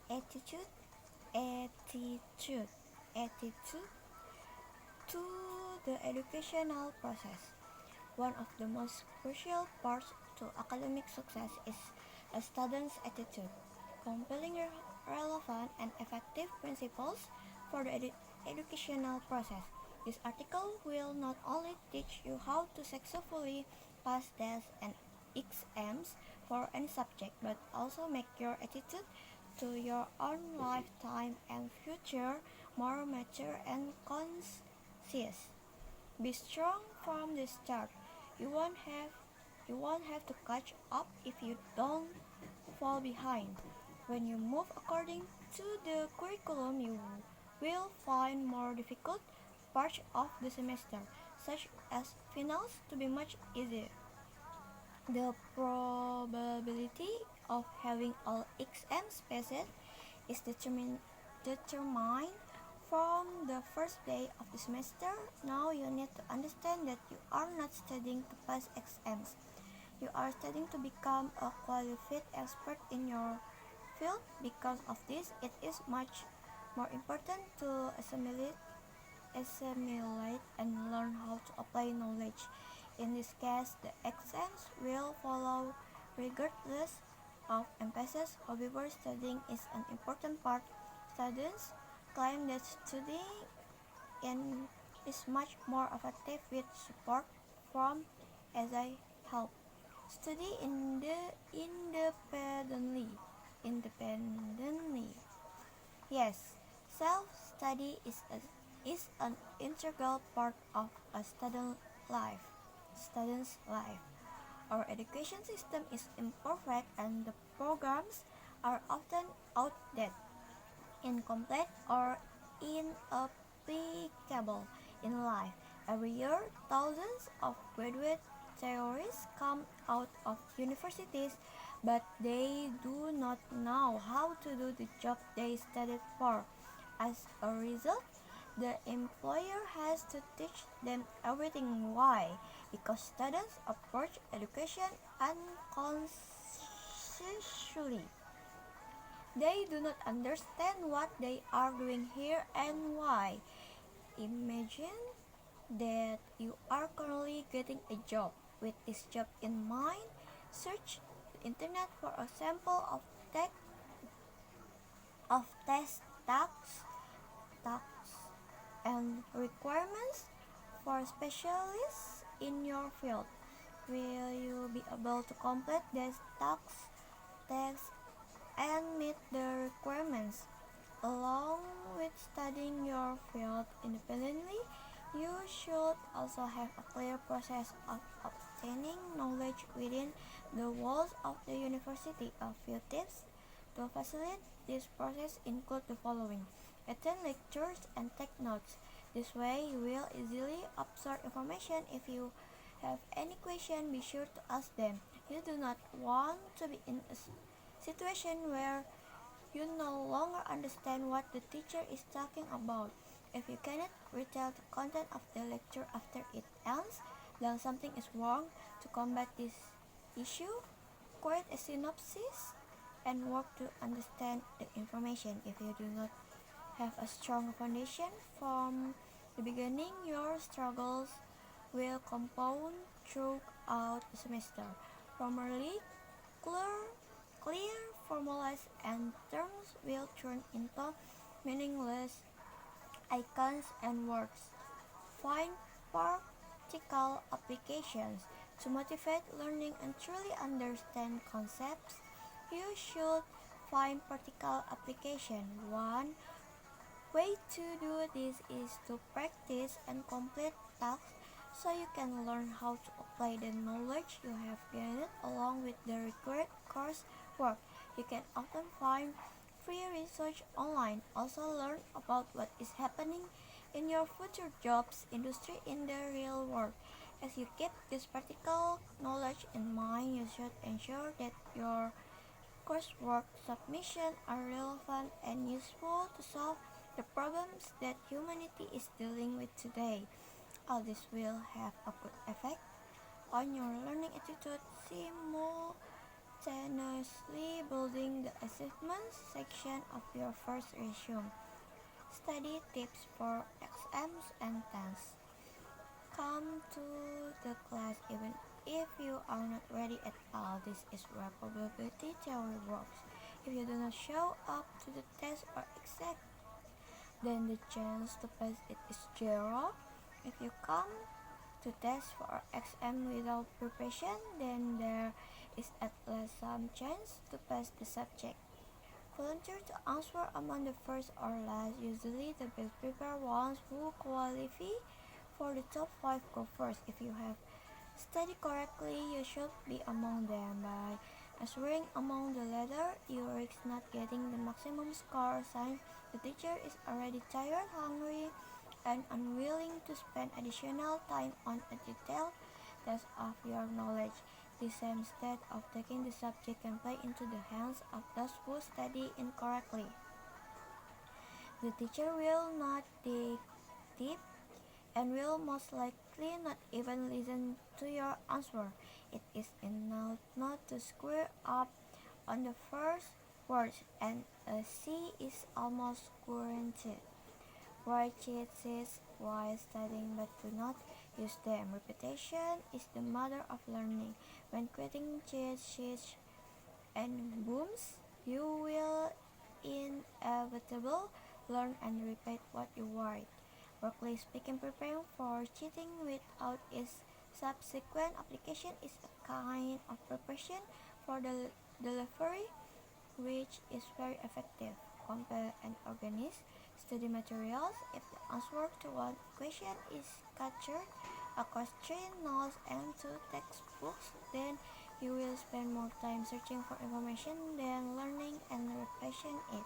attitude, attitude, attitude to the educational process. One of the most crucial parts to academic success is a student's attitude. Compelling relevant and effective principles for the educational process. This article will not only teach you how to successfully pass tests and exams for any subject, but also make your attitude to your own lifetime and future more mature and conscious. Be strong from the start. You won't have you won't have to catch up if you don't fall behind. When you move according to the curriculum, you will find more difficult parts of the semester, such as finals, to be much easier. The probability of having all exams passed is determined from the first day of the semester. Now you need to understand that you are not studying to pass exams. You are studying to become a qualified expert in your field. Because of this, it is much more important to assimilate and learn how to apply knowledge. In this case, the exams will follow regardless of emphasis. However, studying is an important part. Students claim that studying in is much more effective with support from SI help. Study independently. Yes, self-study is an integral part of a student's life. Our education system is imperfect and the programs are often outdated, incomplete, or inapplicable in life. Every year, thousands of graduate theorists come out of universities, but they do not know how to do the job they studied for. As a result, the employer has to teach them everything. Why? Because students approach education unconsciously. They do not understand what they are doing here and why. Imagine that you are currently getting a job. With this job in mind, search the internet for a sample of test tasks and requirements for specialists in your field. Will you be able to complete these tasks and meet the requirements? Along with studying your field independently, you should also have a clear process of obtaining knowledge within the walls of the university. A few tips to facilitate this process include the following. Attend lectures and take notes. This way you will easily absorb information. If you have any question, be sure to ask them. You do not want to be in a situation where you no longer understand what the teacher is talking about. If you cannot retell the content of the lecture after it ends, then something is wrong. To combat this issue, create a synopsis and work to understand the information. If you do not have a strong foundation from the beginning, your struggles will compound throughout the semester. Formerly clear formulas and terms will turn into meaningless icons and words. Find practical applications. To motivate learning and truly understand concepts, you should find practical application. One way to do this is to practice and complete tasks so you can learn how to apply the knowledge you have gained along with the required coursework. You can often find free research online. Also learn about what is happening in your future jobs industry in the real world. As you keep this practical knowledge in mind, you should ensure that your coursework submissions are relevant and useful to solve the problems that humanity is dealing with today. All this will have a good effect on your learning attitude. Simultaneously, simultaneously building the achievements section of your first resume. Study tips for exams and tests. Come to the class even if you are not ready at all. This is where probability theory works. If you do not show up to the test or exam, then the chance to pass it is zero. If you come to test for exam without preparation, then there is at least some chance to pass the subject. Volunteer to answer among the first or last. Usually the best prepared ones who qualify for the top 5 go first. If you have studied correctly, you should be among them. By answering among the latter, you risk not getting the maximum score since the teacher is already tired, hungry, and unwilling to spend additional time on a detailed test of your knowledge. The same state of taking the subject can play into the hands of those who study incorrectly. The teacher will not dig deep and will most likely not even listen to your answer. It is enough not to square up on the first words, and a C is almost guaranteed. Write cheat sheets while studying but do not use them. Repetition is the mother of learning. When creating cheat sheets and booms, you will inevitably learn and repeat what you write. Broadly speaking, preparing for cheating without its subsequent application is a kind of preparation for the delivery which is very effective. Compare and organize study materials. If the answer to one question is captured across 3 notes and 2 textbooks, then you will spend more time searching for information than learning and repeating it.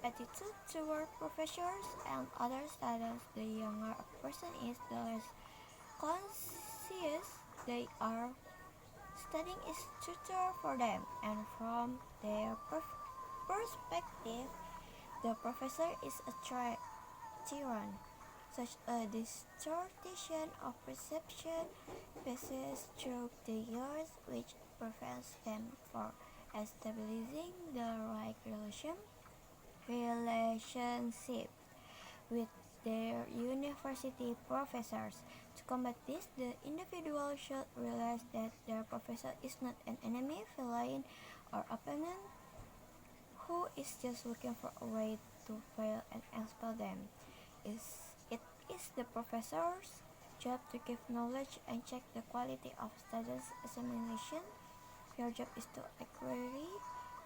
Attitude toward professors and other students. The younger a person is, the less conscious they are. Studying is tutor for them, and from their perspective, the professor is a tyrant. Such a distortion of perception passes through the years, which prevents them from establishing the right relationship with their university professors. To combat this, the individual should realize that their professor is not an enemy, villain, or opponent who is just looking for a way to fail and expel them. It is the professor's job to give knowledge and check the quality of students' assimilation. Your job is to acquire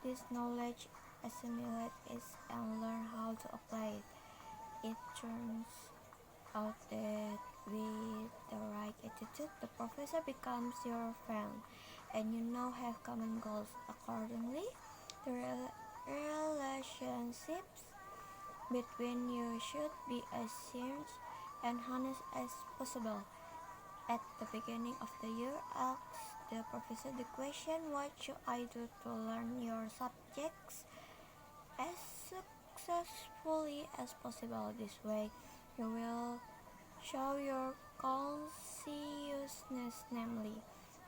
this knowledge, assimilate it, and learn how to apply it. It turns out that with the right attitude, the professor becomes your friend, and you now have common goals. Accordingly, the relationships between you should be as serious and honest as possible. At the beginning of the year, ask the professor the question, what should I do to learn your subjects as successfully as possible? This way, you will show your conscientiousness, namely,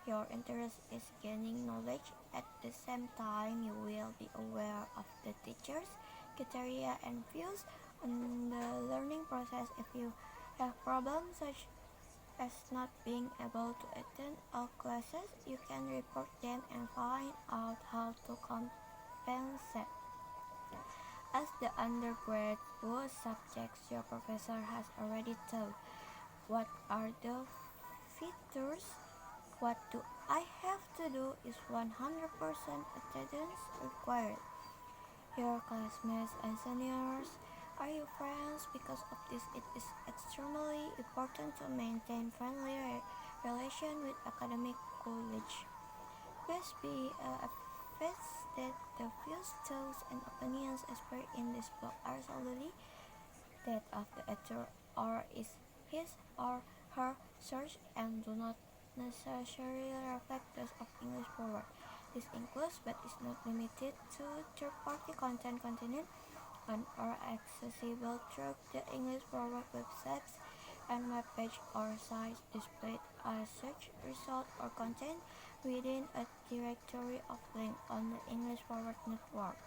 your interest is gaining knowledge. At the same time, you will be aware of the teacher's criteria and views on the learning process. If you have problems such as not being able to attend all classes, you can report them and find out how to compensate. As the undergrad, whose subjects your professor has already taught, what are the features? What do I have to do is 100% attendance required. Your classmates and seniors are your friends. Because of this, it is extremely important to maintain friendly relation with academic colleagues. Please be advised that the views, thoughts, and opinions expressed in this blog are solely that of the author or is his or her source and do not necessarily reflect those of English Forward. This includes but is not limited to third-party content contained on or accessible through the English Forward websites and web page or sites displayed as search result or content within a directory of links on the English Forward network.